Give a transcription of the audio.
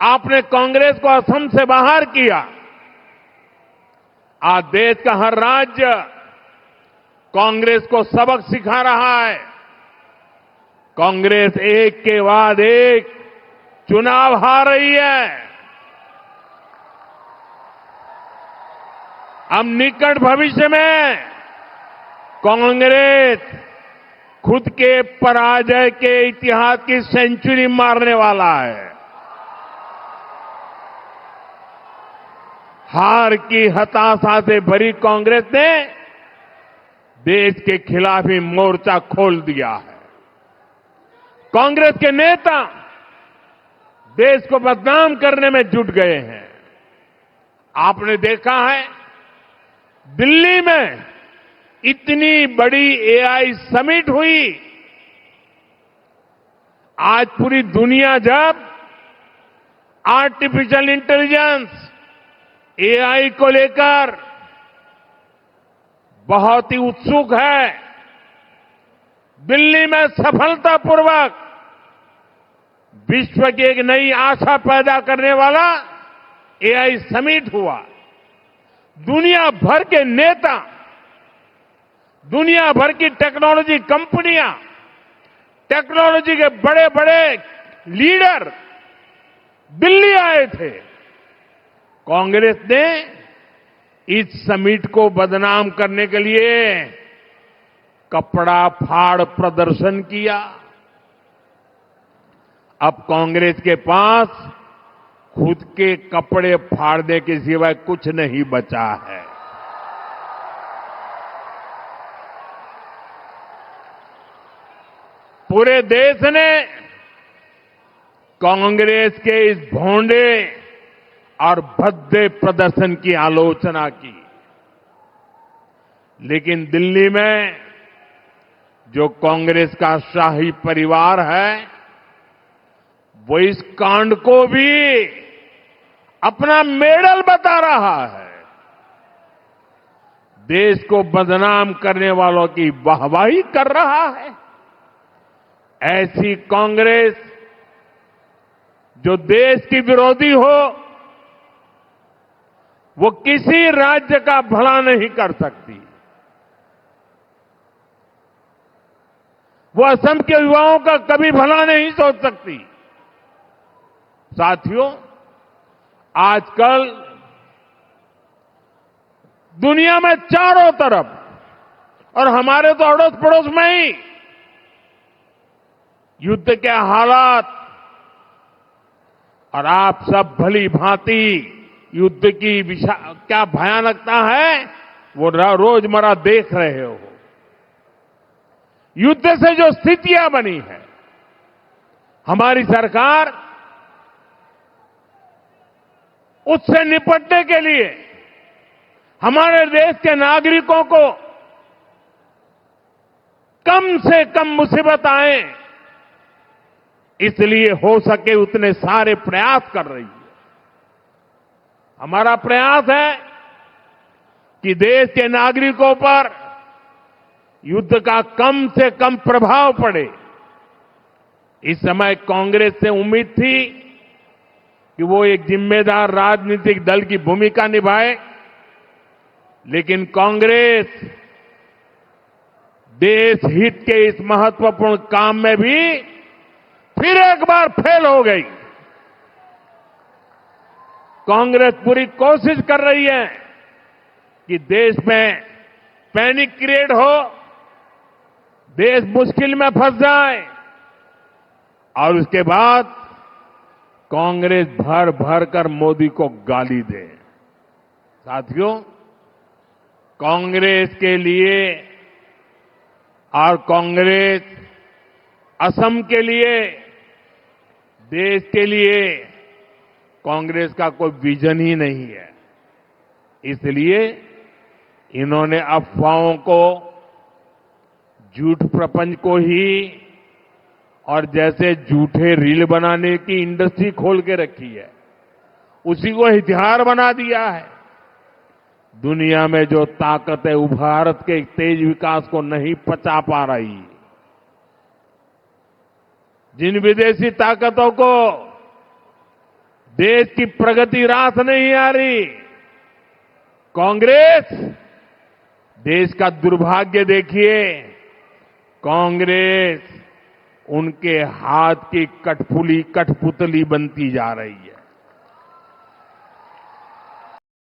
आपने कांग्रेस को असम से बाहर किया। आज देश का हर राज्य कांग्रेस को सबक सिखा रहा है। कांग्रेस एक के बाद एक चुनाव हार रही है। अब निकट भविष्य में कांग्रेस खुद के पराजय के इतिहास की सेंचुरी मारने वाला है। हार की हताशा से भरी कांग्रेस ने देश के खिलाफ ही मोर्चा खोल दिया है। कांग्रेस के नेता देश को बदनाम करने में जुट गए हैं। आपने देखा है दिल्ली में इतनी बड़ी एआई समिट हुई। आज पूरी दुनिया जब आर्टिफिशियल इंटेलिजेंस एआई को लेकर बहुत ही उत्सुक है, दिल्ली में सफलतापूर्वक विश्व की एक नई आशा पैदा करने वाला एआई समिट हुआ। दुनिया भर के नेता, दुनिया भर की टेक्नोलॉजी कंपनियां, टेक्नोलॉजी के बड़े बड़े लीडर दिल्ली आए थे। कांग्रेस ने इस समिट को बदनाम करने के लिए कपड़ा फाड़ प्रदर्शन किया। अब कांग्रेस के पास खुद के कपड़े फाड़ने के सिवाय कुछ नहीं बचा है। पूरे देश ने कांग्रेस के इस भोंडे और भद्दे प्रदर्शन की आलोचना की, लेकिन दिल्ली में जो कांग्रेस का शाही परिवार है वो इस कांड को भी अपना मेडल बता रहा है। देश को बदनाम करने वालों की वाहवाही कर रहा है। ऐसी कांग्रेस जो देश की विरोधी हो वो किसी राज्य का भला नहीं कर सकती। वो असम के युवाओं का कभी भला नहीं सोच सकती। साथियों, आजकल दुनिया में चारों तरफ और हमारे तो अड़ोस पड़ोस में ही युद्ध के हालात, और आप सब भली भांति युद्ध की क्या भयानकता है वो रोजमर्रा देख रहे हो। युद्ध से जो स्थितियां बनी है, हमारी सरकार उससे निपटने के लिए हमारे देश के नागरिकों को कम से कम मुसीबत आए इसलिए हो सके उतने सारे प्रयास कर रही है। हमारा प्रयास है कि देश के नागरिकों पर युद्ध का कम से कम प्रभाव पड़े। इस समय कांग्रेस से उम्मीद थी कि वो एक जिम्मेदार राजनीतिक दल की भूमिका निभाए, लेकिन कांग्रेस देश हित के इस महत्वपूर्ण काम में भी फिर एक बार फेल हो गई। कांग्रेस पूरी कोशिश कर रही है कि देश में पैनिक क्रिएट हो, देश मुश्किल में फंस जाए और उसके बाद कांग्रेस भर भर कर मोदी को गाली दे। साथियों, कांग्रेस के लिए और कांग्रेस असम के लिए, देश के लिए कांग्रेस का कोई विजन ही नहीं है। इसलिए इन्होंने अफवाहों को, झूठ प्रपंच को ही और जैसे झूठे रील बनाने की इंडस्ट्री खोल के रखी है, उसी को हथियार बना दिया है। दुनिया में जो ताकत है वो भारत के तेज विकास को नहीं पचा पा रही। जिन विदेशी ताकतों को देश की प्रगति रास नहीं आ रही। कांग्रेस, देश का दुर्भाग्य देखिए, कांग्रेस उनके हाथ की कठपुतली बनती जा रही है।